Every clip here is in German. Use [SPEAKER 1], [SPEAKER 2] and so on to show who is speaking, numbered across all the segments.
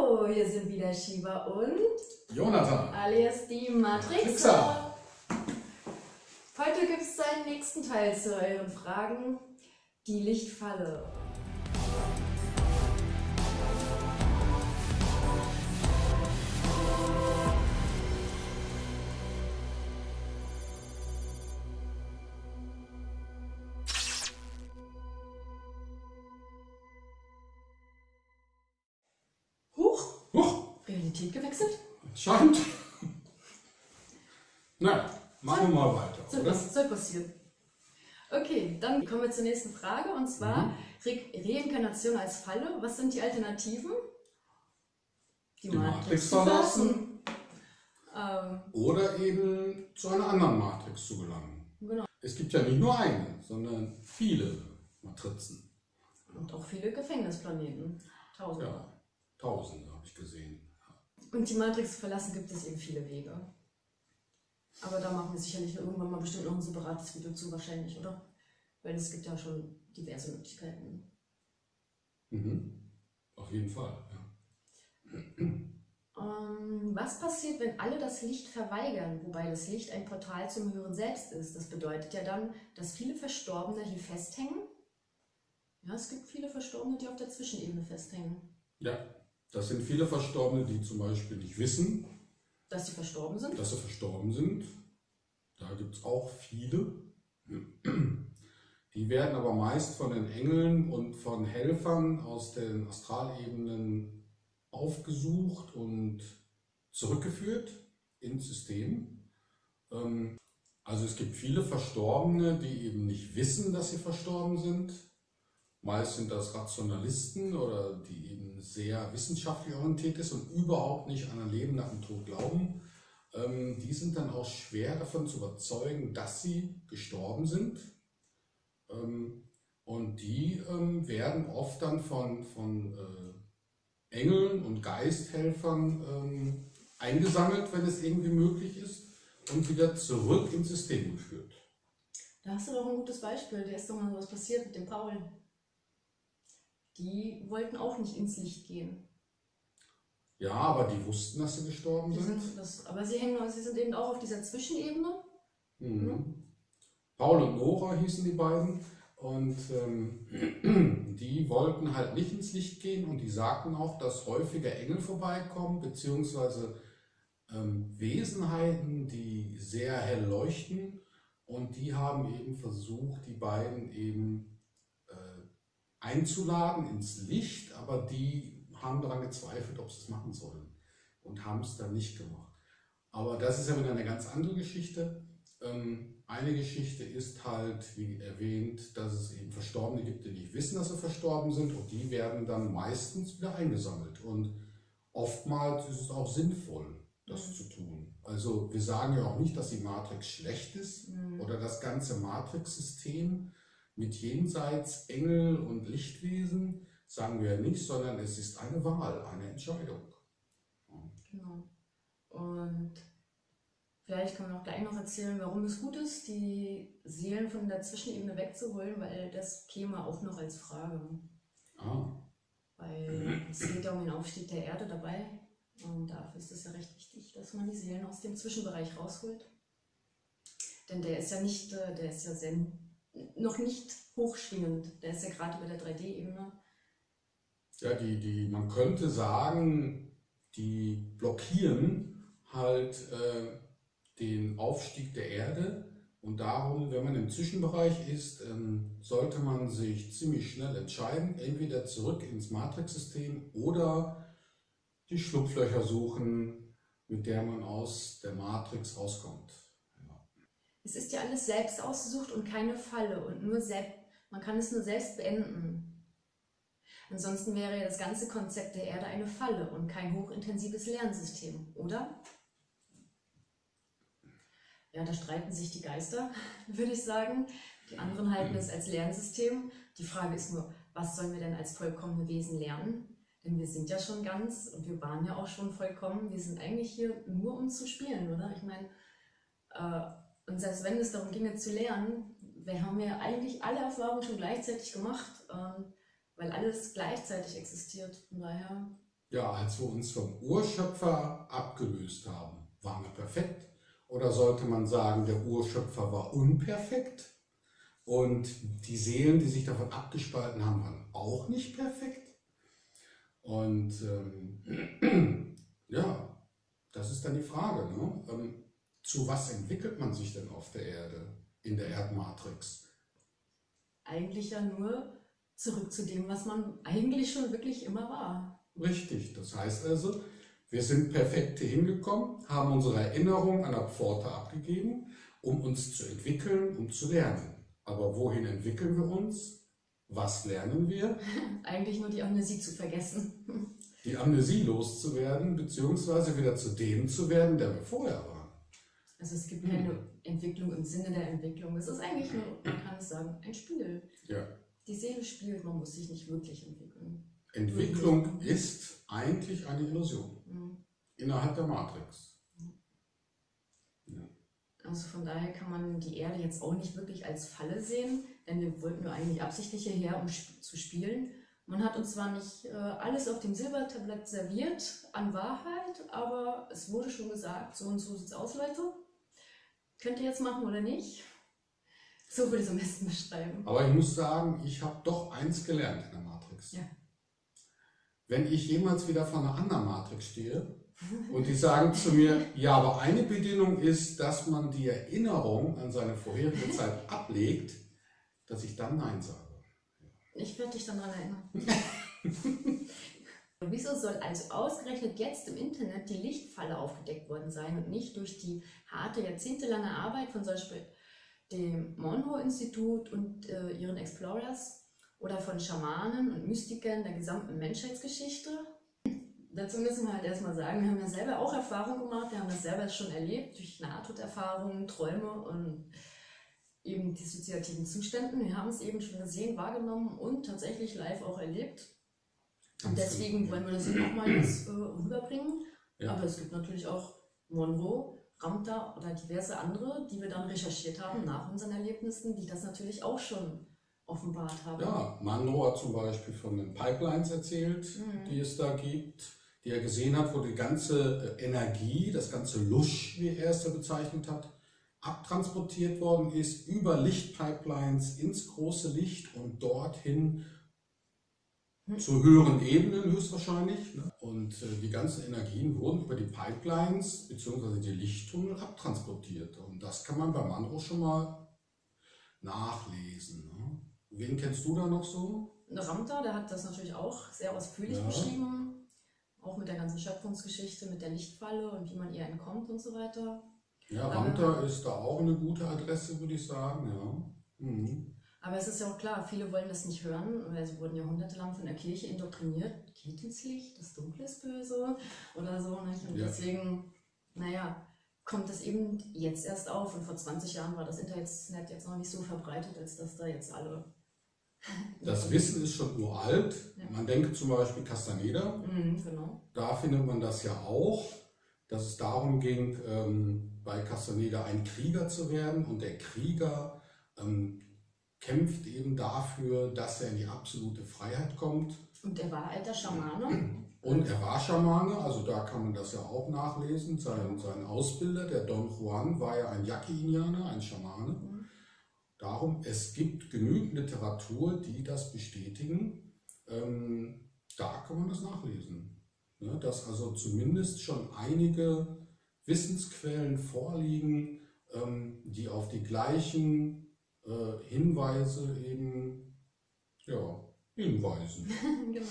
[SPEAKER 1] Hallo, hier sind wieder Shiva und
[SPEAKER 2] Jonathan,
[SPEAKER 1] alias die Matrixer. Heute gibt es seinen nächsten Teil zu euren Fragen, die Lichtfalle. Realität gewechselt?
[SPEAKER 2] Scheint. Na, machen wir mal weiter.
[SPEAKER 1] Soll passieren. Okay, dann kommen wir zur nächsten Frage und zwar Reinkarnation als Falle. Was sind die Alternativen?
[SPEAKER 2] Die Matrix verlassen. Oder eben zu einer anderen Matrix zu gelangen.
[SPEAKER 1] Genau.
[SPEAKER 2] Es gibt ja nicht nur eine, sondern viele Matrizen.
[SPEAKER 1] Und auch viele Gefängnisplaneten. Tausende.
[SPEAKER 2] Ja, Tausende habe ich gesehen.
[SPEAKER 1] Und die Matrix zu verlassen gibt es eben viele Wege. Aber da machen wir sicherlich irgendwann mal bestimmt noch ein separates Video zu, wahrscheinlich, oder? Weil es gibt ja schon diverse Möglichkeiten.
[SPEAKER 2] Auf jeden Fall, ja.
[SPEAKER 1] Was passiert, wenn alle das Licht verweigern, wobei das Licht ein Portal zum höheren Selbst ist? Das bedeutet ja dann, dass viele Verstorbene hier festhängen. Ja, es gibt viele Verstorbene, die auf der Zwischenebene festhängen.
[SPEAKER 2] Ja, das sind viele Verstorbene, die zum Beispiel nicht wissen,
[SPEAKER 1] dass sie verstorben sind.
[SPEAKER 2] Dass sie verstorben sind. Da gibt es auch viele. Die werden aber meist von den Engeln und von Helfern aus den Astralebenen aufgesucht und zurückgeführt ins System. Also es gibt viele Verstorbene, die eben nicht wissen, dass sie verstorben sind. Meist sind das Rationalisten oder die eben sehr wissenschaftlich orientiert ist und überhaupt nicht an ein Leben nach dem Tod glauben. Die sind dann auch schwer davon zu überzeugen, dass sie gestorben sind. Und die werden oft dann von Engeln und Geisthelfern eingesammelt, wenn es irgendwie möglich ist, und wieder zurück ins System geführt.
[SPEAKER 1] Da hast du doch ein gutes Beispiel. Da ist doch mal was passiert mit dem Paul. Die wollten auch nicht ins Licht gehen.
[SPEAKER 2] Ja, aber die wussten, dass sie gestorben sind.
[SPEAKER 1] Aber sie sind eben auch auf dieser Zwischenebene.
[SPEAKER 2] Paul und Nora hießen die beiden. Und die wollten halt nicht ins Licht gehen und die sagten auch, dass häufiger Engel vorbeikommen, beziehungsweise Wesenheiten, die sehr hell leuchten. Und die haben eben versucht, die beiden eben einzuladen ins Licht, aber die haben daran gezweifelt, ob sie es machen sollen und haben es dann nicht gemacht. Aber das ist ja wieder eine ganz andere Geschichte. Eine Geschichte ist halt, wie erwähnt, dass es eben Verstorbene gibt, die nicht wissen, dass sie verstorben sind, und die werden dann meistens wieder eingesammelt. Und oftmals ist es auch sinnvoll, das zu tun. Also wir sagen ja auch nicht, dass die Matrix schlecht ist oder das ganze Matrix-System mit jenseits Engel und Lichtwesen, sagen wir ja nicht, sondern es ist eine Wahl, eine Entscheidung.
[SPEAKER 1] Genau. Und vielleicht kann man auch gleich noch erzählen, warum es gut ist, die Seelen von der Zwischenebene wegzuholen, weil das käme auch noch als Frage. Weil es geht ja um den Aufstieg der Erde dabei und dafür ist es ja recht wichtig, dass man die Seelen aus dem Zwischenbereich rausholt. Denn der ist ja nicht, der ist ja noch nicht hochschwingend, der ist ja gerade über der 3D-Ebene.
[SPEAKER 2] Ja, man könnte sagen, die blockieren halt den Aufstieg der Erde, und darum, wenn man im Zwischenbereich ist, sollte man sich ziemlich schnell entscheiden, entweder zurück ins Matrix-System oder die Schlupflöcher suchen, mit der man aus der Matrix rauskommt.
[SPEAKER 1] Es ist ja alles selbst ausgesucht und keine Falle und man kann es nur selbst beenden. Ansonsten wäre ja das ganze Konzept der Erde eine Falle und kein hochintensives Lernsystem, oder? Ja, da streiten sich die Geister, würde ich sagen. Die anderen halten es als Lernsystem. Die Frage ist nur, was sollen wir denn als vollkommene Wesen lernen? Denn wir sind ja schon ganz und wir waren ja auch schon vollkommen. Wir sind eigentlich hier nur, um zu spielen, oder? Ich meine, und selbst wenn es darum ginge zu lernen, wir haben ja eigentlich alle Erfahrungen schon gleichzeitig gemacht, weil alles gleichzeitig existiert. Von daher
[SPEAKER 2] Ja, als wir uns vom Urschöpfer abgelöst haben, waren wir perfekt? Oder sollte man sagen, der Urschöpfer war unperfekt? Und die Seelen, die sich davon abgespalten haben, waren auch nicht perfekt? Und ja, das ist dann die Frage, ne? Zu was entwickelt man sich denn auf der Erde, in der Erdmatrix?
[SPEAKER 1] Eigentlich ja nur zurück zu dem, was man eigentlich schon wirklich immer war.
[SPEAKER 2] Richtig, das heißt also, wir sind perfekt hier hingekommen, haben unsere Erinnerung an der Pforte abgegeben, um uns zu entwickeln, um zu lernen. Aber wohin entwickeln wir uns? Was lernen wir?
[SPEAKER 1] Eigentlich nur die Amnesie zu vergessen.
[SPEAKER 2] Die Amnesie loszuwerden, beziehungsweise wieder zu dem zu werden, der wir vorher waren.
[SPEAKER 1] Also es gibt keine Entwicklung im Sinne der Entwicklung. Es ist eigentlich nur, man kann es sagen, ein Spiel.
[SPEAKER 2] Ja.
[SPEAKER 1] Die Seele spielt, man muss sich nicht wirklich entwickeln.
[SPEAKER 2] Entwicklung ist eigentlich eine Illusion innerhalb der Matrix. Ja.
[SPEAKER 1] Also von daher kann man die Erde jetzt auch nicht wirklich als Falle sehen, denn wir wollten nur eigentlich absichtlich hierher, um zu spielen. Man hat uns zwar nicht alles auf dem Silbertablett serviert an Wahrheit, aber es wurde schon gesagt, so und so sieht's aus, Leute. Könnt ihr jetzt machen oder nicht? So würde ich es am besten beschreiben.
[SPEAKER 2] Aber ich muss sagen, ich habe doch eins gelernt in der Matrix.
[SPEAKER 1] Ja.
[SPEAKER 2] Wenn ich jemals wieder vor einer anderen Matrix stehe und die sagen zu mir, ja, aber eine Bedingung ist, dass man die Erinnerung an seine vorherige Zeit ablegt, dass ich dann Nein sage.
[SPEAKER 1] Ich werde dich dann daran erinnern. Wieso soll also ausgerechnet jetzt im Internet die Lichtfalle aufgedeckt worden sein und nicht durch die harte, jahrzehntelange Arbeit von zum Beispiel dem Monroe-Institut und ihren Explorers oder von Schamanen und Mystikern der gesamten Menschheitsgeschichte? Dazu müssen wir halt erstmal sagen, wir haben ja selber auch Erfahrungen gemacht, wir haben das selber schon erlebt, durch Nahtoderfahrungen, Träume und eben dissoziativen Zuständen. Wir haben es eben schon gesehen, wahrgenommen und tatsächlich live auch erlebt. Und deswegen wollen wir das nochmal jetzt rüberbringen. Ja. Aber es gibt natürlich auch Monroe, Ramtha oder diverse andere, die wir dann recherchiert haben nach unseren Erlebnissen, die das natürlich auch schon offenbart haben.
[SPEAKER 2] Ja, Monroe hat zum Beispiel von den Pipelines erzählt, die es da gibt, die er gesehen hat, wo die ganze Energie, das ganze Lusch, wie er es da bezeichnet hat, abtransportiert worden ist über Lichtpipelines ins große Licht und dorthin zu höheren Ebenen höchstwahrscheinlich. Ne? Und die ganzen Energien wurden über die Pipelines bzw. die Lichttunnel abtransportiert. Und das kann man bei Monroe schon mal nachlesen. Ne? Wen kennst du da noch so?
[SPEAKER 1] Ramtha, der hat das natürlich auch sehr ausführlich beschrieben. Auch mit der ganzen Schöpfungsgeschichte, mit der Lichtfalle und wie man ihr entkommt und so weiter.
[SPEAKER 2] Ja, Ramtha ist da auch eine gute Adresse, würde ich sagen. Ja.
[SPEAKER 1] Aber es ist ja auch klar, viele wollen das nicht hören, weil sie wurden jahrhundertelang von der Kirche indoktriniert. Geht ins Licht, das Dunkle ist böse oder so. Nicht? Und deswegen, naja, kommt das eben jetzt erst auf. Und vor 20 Jahren war das Internet jetzt noch nicht so verbreitet, als dass da jetzt alle...
[SPEAKER 2] Das Wissen ist schon uralt. Ja. Man denke zum Beispiel Castaneda.
[SPEAKER 1] Genau.
[SPEAKER 2] Da findet man das ja auch, dass es darum ging, bei Castaneda ein Krieger zu werden. Und der Krieger kämpft eben dafür, dass er in die absolute Freiheit kommt.
[SPEAKER 1] Und er war alter Schamane.
[SPEAKER 2] Und er war Schamane, also da kann man das ja auch nachlesen. Sein Ausbilder, der Don Juan, war ja ein Yaqui-Indianer, ein Schamane. Darum, es gibt genügend Literatur, die das bestätigen. Da kann man das nachlesen. Ne? Dass also zumindest schon einige Wissensquellen vorliegen, die auf die gleichen Hinweise eben hinweisen.
[SPEAKER 1] Genau.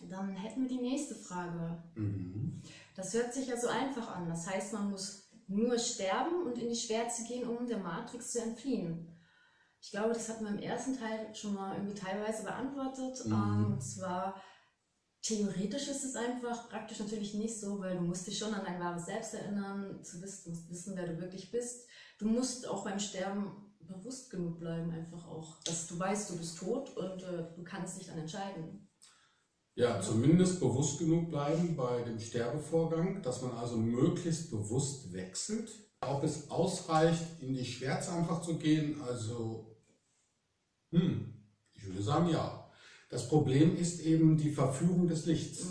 [SPEAKER 1] Dann hätten wir die nächste Frage. Das hört sich ja so einfach an. Das heißt, man muss nur sterben und in die Schwärze gehen, um der Matrix zu entfliehen. Ich glaube, das hatten wir im ersten Teil schon mal irgendwie teilweise beantwortet. Und zwar, theoretisch ist es einfach, praktisch natürlich nicht so, weil du musst dich schon an dein wahres Selbst erinnern, du musst wissen, wer du wirklich bist. Du musst auch beim Sterben bewusst genug bleiben, einfach auch, dass du weißt, du bist tot und du kannst dich dann entscheiden.
[SPEAKER 2] Ja, zumindest bewusst genug bleiben bei dem Sterbevorgang, dass man also möglichst bewusst wechselt. Ob es ausreicht, in die Schwärze einfach zu gehen, also ich würde sagen ja. Das Problem ist eben die Verführung des Lichts.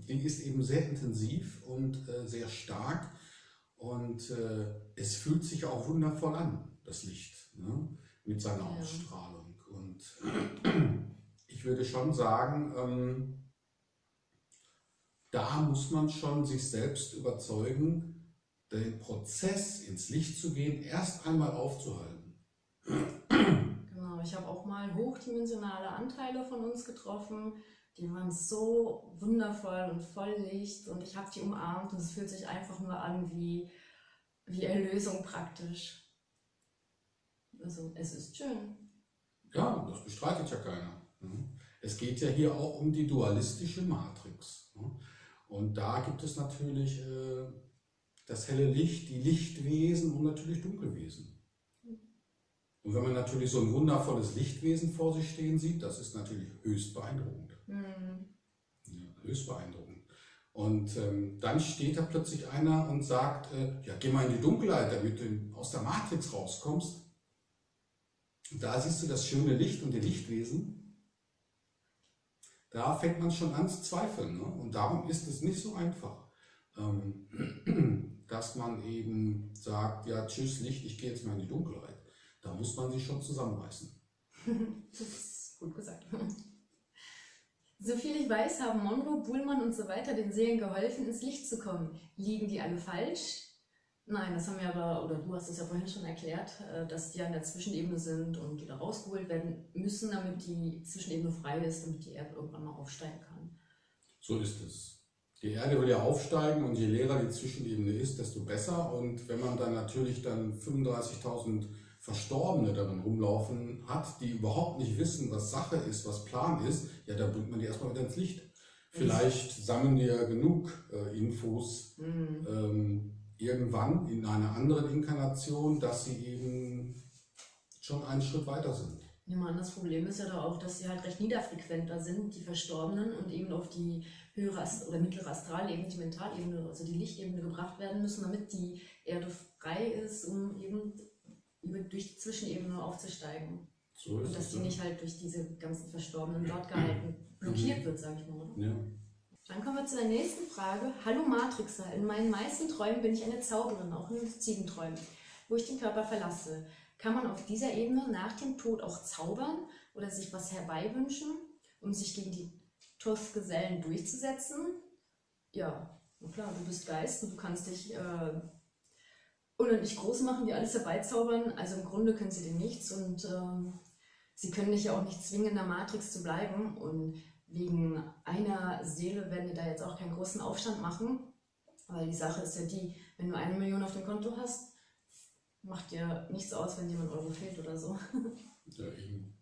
[SPEAKER 2] Die ist eben sehr intensiv und sehr stark und es fühlt sich auch wundervoll an, das Licht, ne? Mit seiner Ausstrahlung. Und ich würde schon sagen, da muss man schon sich selbst überzeugen, den Prozess ins Licht zu gehen, erst einmal aufzuhalten.
[SPEAKER 1] Genau, ich habe auch mal hochdimensionale Anteile von uns getroffen, die waren so wundervoll und voll Licht und ich habe die umarmt und es fühlt sich einfach nur an wie Erlösung praktisch. Also es ist schön.
[SPEAKER 2] Ja, das bestreitet ja keiner. Es geht ja hier auch um die dualistische Matrix. Und da gibt es natürlich das helle Licht, die Lichtwesen und natürlich Dunkelwesen. Und wenn man natürlich so ein wundervolles Lichtwesen vor sich stehen sieht, das ist natürlich höchst beeindruckend. Ja, höchst beeindruckend. Und dann steht da plötzlich einer und sagt, ja, geh mal in die Dunkelheit, damit du aus der Matrix rauskommst. Und da siehst du das schöne Licht und die Lichtwesen. Da fängt man schon an zu zweifeln. Ne? Und darum ist es nicht so einfach, dass man eben sagt, ja, tschüss Licht, ich gehe jetzt mal in die Dunkelheit. Da muss man sich schon zusammenreißen.
[SPEAKER 1] Das ist gut gesagt. Soviel ich weiß, haben Monroe, Buhlmann und so weiter den Seelen geholfen, ins Licht zu kommen. Liegen die alle falsch? Nein, das haben wir aber, oder du hast es ja vorhin schon erklärt, dass die an der Zwischenebene sind und die da rausgeholt werden müssen, damit die Zwischenebene frei ist, damit die Erde irgendwann mal aufsteigen kann.
[SPEAKER 2] So ist es. Die Erde will ja aufsteigen und je leerer die Zwischenebene ist, desto besser. Und wenn man dann natürlich dann 35.000 Verstorbene darin rumlaufen hat, die überhaupt nicht wissen, was Sache ist, was Plan ist, ja, dann bringt man die erstmal wieder ins Licht. Vielleicht sammeln die ja genug Infos irgendwann in einer anderen Inkarnation, dass sie eben schon einen Schritt weiter sind.
[SPEAKER 1] Ja, Mann, das Problem ist ja da auch, dass sie halt recht niederfrequenter sind, die Verstorbenen, und eben auf die höhere oder mittlere Astralebene, die Mentalebene, also die Lichtebene gebracht werden müssen, damit die Erde frei ist, um eben durch die Zwischenebene aufzusteigen.
[SPEAKER 2] So ist
[SPEAKER 1] und dass
[SPEAKER 2] es,
[SPEAKER 1] die nicht halt durch diese ganzen Verstorbenen dort gehalten, blockiert wird, sage ich mal. Oder?
[SPEAKER 2] Ja.
[SPEAKER 1] Dann kommen wir zu der nächsten Frage. Hallo Matrixer, in meinen meisten Träumen bin ich eine Zauberin, auch in luzigen Träumen, wo ich den Körper verlasse. Kann man auf dieser Ebene nach dem Tod auch zaubern oder sich was herbeiwünschen, um sich gegen die TOS-Gesellen durchzusetzen? Ja, na klar, du bist Geist und du kannst dich unendlich groß machen, die alles herbeizaubern. Also im Grunde können sie dir nichts und sie können dich ja auch nicht zwingen, in der Matrix zu bleiben. Und wegen einer Seele werden die da jetzt auch keinen großen Aufstand machen, weil die Sache ist ja die, wenn du 1 Million auf dem Konto hast, macht dir nichts aus, wenn dir ein Euro fehlt oder so.
[SPEAKER 2] Ja, eben.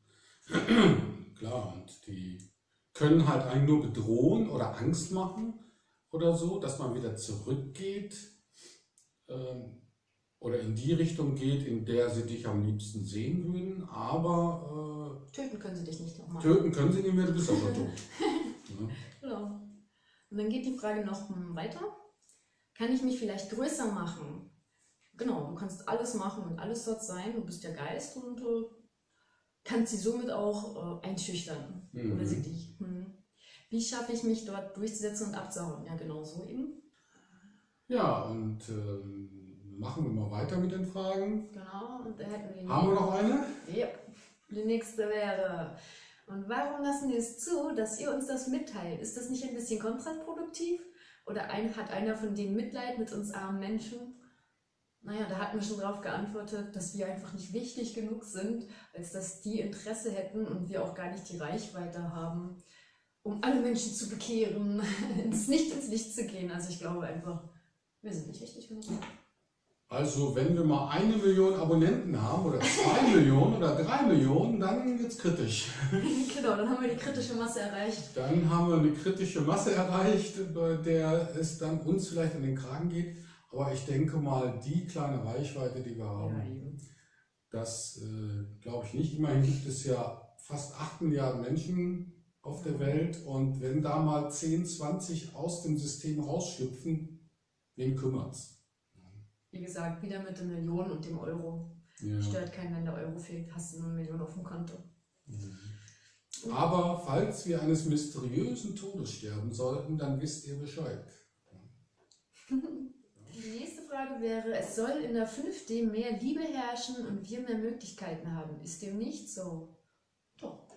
[SPEAKER 2] Klar, und die können halt einen nur bedrohen oder Angst machen oder so, dass man wieder zurückgeht oder in die Richtung geht, in der sie dich am liebsten sehen würden, aber
[SPEAKER 1] töten können sie dich nicht nochmal.
[SPEAKER 2] Töten können sie nicht mehr, du bist auch schon tot. Ja.
[SPEAKER 1] Genau. Und dann geht die Frage noch weiter. Kann ich mich vielleicht größer machen? Genau, du kannst alles machen und alles dort sein, du bist ja Geist und kannst sie somit auch einschüchtern. Oder sie dich. Wie schaffe ich mich dort durchzusetzen und abzuhauen? Ja, genau so eben.
[SPEAKER 2] Ja, und machen wir mal weiter mit den Fragen.
[SPEAKER 1] Genau, und da hätten wir
[SPEAKER 2] Haben wir noch eine?
[SPEAKER 1] Ja, die nächste wäre: Und warum lassen wir es zu, dass ihr uns das mitteilt? Ist das nicht ein bisschen kontraproduktiv? Oder hat einer von denen Mitleid mit uns armen Menschen? Naja, da hatten wir schon darauf geantwortet, dass wir einfach nicht wichtig genug sind, als dass die Interesse hätten und wir auch gar nicht die Reichweite haben, um alle Menschen zu bekehren, nicht ins Licht zu gehen. Also ich glaube einfach, wir sind nicht wichtig genug.
[SPEAKER 2] Also wenn wir mal 1 Million Abonnenten haben oder 2 Millionen oder 3 Millionen, dann wird es kritisch.
[SPEAKER 1] Genau, dann haben wir die kritische Masse erreicht.
[SPEAKER 2] Dann haben wir eine kritische Masse erreicht, bei der es dann uns vielleicht in den Kragen geht. Aber ich denke mal, die kleine Reichweite, die wir haben, das glaube ich nicht. Immerhin gibt es ja fast 8 Milliarden Menschen auf der Welt. Und wenn da mal 10, 20 aus dem System rausschlüpfen, wen kümmert's?
[SPEAKER 1] Wie gesagt, wieder mit den Millionen und dem Euro.
[SPEAKER 2] Ja.
[SPEAKER 1] Stört keinen, wenn der Euro fehlt, hast du nur 1 Million auf dem Konto.
[SPEAKER 2] Aber falls wir eines mysteriösen Todes sterben sollten, dann wisst ihr Bescheid.
[SPEAKER 1] Die nächste Frage wäre, es soll in der 5D mehr Liebe herrschen und wir mehr Möglichkeiten haben. Ist dem nicht so? Doch.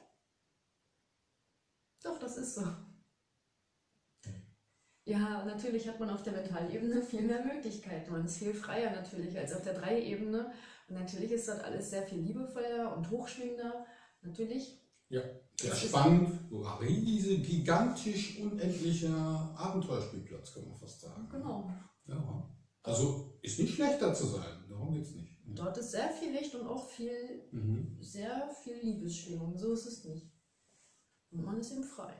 [SPEAKER 1] Doch, das ist so. Ja, natürlich hat man auf der Mentalebene viel mehr Möglichkeiten. Man ist viel freier natürlich als auf der 3-Ebene. Und natürlich ist dort alles sehr viel liebevoller und hochschwingender. Natürlich.
[SPEAKER 2] Ja, sehr spannend, riesig, gigantisch, unendlicher Abenteuerspielplatz, kann man fast sagen.
[SPEAKER 1] Genau.
[SPEAKER 2] Ja. Also ist nicht schlechter zu sein, darum geht es nicht.
[SPEAKER 1] Dort ist sehr viel Licht und auch viel, sehr viel Liebesschwingung. So ist es nicht. Und man ist eben frei.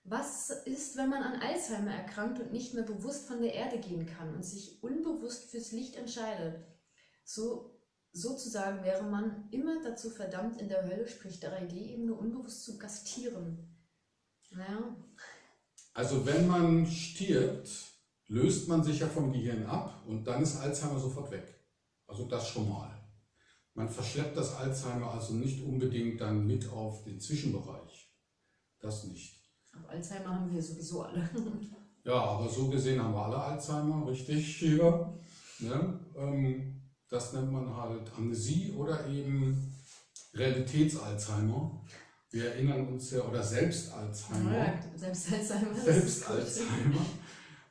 [SPEAKER 1] Was ist, wenn man an Alzheimer erkrankt und nicht mehr bewusst von der Erde gehen kann und sich unbewusst fürs Licht entscheidet? Sozusagen wäre man immer dazu verdammt, in der Hölle, sprich der 3D-Ebene, unbewusst zu gastieren. Naja.
[SPEAKER 2] Also wenn man stirbt, löst man sich ja vom Gehirn ab und dann ist Alzheimer sofort weg. Also das schon mal. Man verschleppt das Alzheimer also nicht unbedingt dann mit auf den Zwischenbereich. Das nicht.
[SPEAKER 1] Auf Alzheimer haben wir sowieso alle.
[SPEAKER 2] Ja, aber so gesehen haben wir alle Alzheimer, richtig hier. Ne? Das nennt man halt Amnesie oder eben Realitäts-Alzheimer. Wir erinnern uns ja, oder Selbst-Alzheimer.
[SPEAKER 1] Ja, Selbst-Alzheimer.
[SPEAKER 2] Selbst-Alzheimer.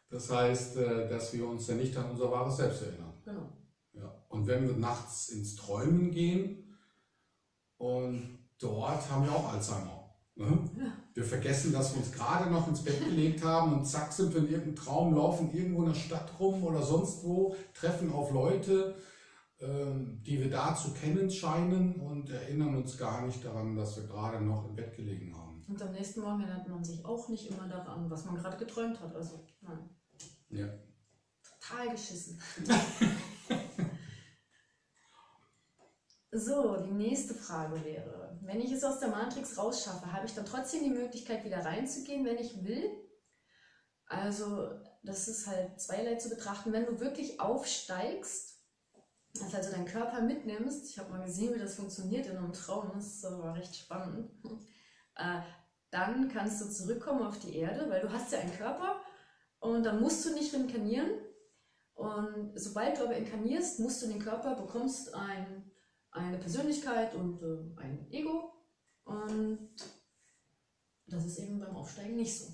[SPEAKER 2] Das heißt, dass wir uns ja nicht an unser wahres Selbst erinnern.
[SPEAKER 1] Genau.
[SPEAKER 2] Ja. Und wenn wir nachts ins Träumen gehen und dort haben wir auch Alzheimer. Ne?
[SPEAKER 1] Ja.
[SPEAKER 2] Wir vergessen, dass wir uns gerade noch ins Bett gelegt haben und zack sind wir in irgendeinem Traum, laufen irgendwo in der Stadt rum oder sonst wo, treffen auf Leute, die wir da zu kennen scheinen und erinnern uns gar nicht daran, dass wir gerade noch im Bett gelegen haben.
[SPEAKER 1] Und am nächsten Morgen erinnert man sich auch nicht immer daran, was man gerade geträumt hat. Also, nein.
[SPEAKER 2] Ja.
[SPEAKER 1] Total geschissen. So, die nächste Frage wäre, wenn ich es aus der Matrix rausschaffe, habe ich dann trotzdem die Möglichkeit, wieder reinzugehen, wenn ich will? Also, das ist halt zweierlei zu betrachten. Wenn du wirklich aufsteigst, also deinen Körper mitnimmst, ich habe mal gesehen, wie das funktioniert in einem Traum, das war recht spannend, dann kannst du zurückkommen auf die Erde, weil du hast ja einen Körper und dann musst du nicht reinkarnieren. Und sobald du aber inkarnierst, musst du den Körper, bekommst eine Persönlichkeit und ein Ego, und das ist eben beim Aufsteigen nicht so.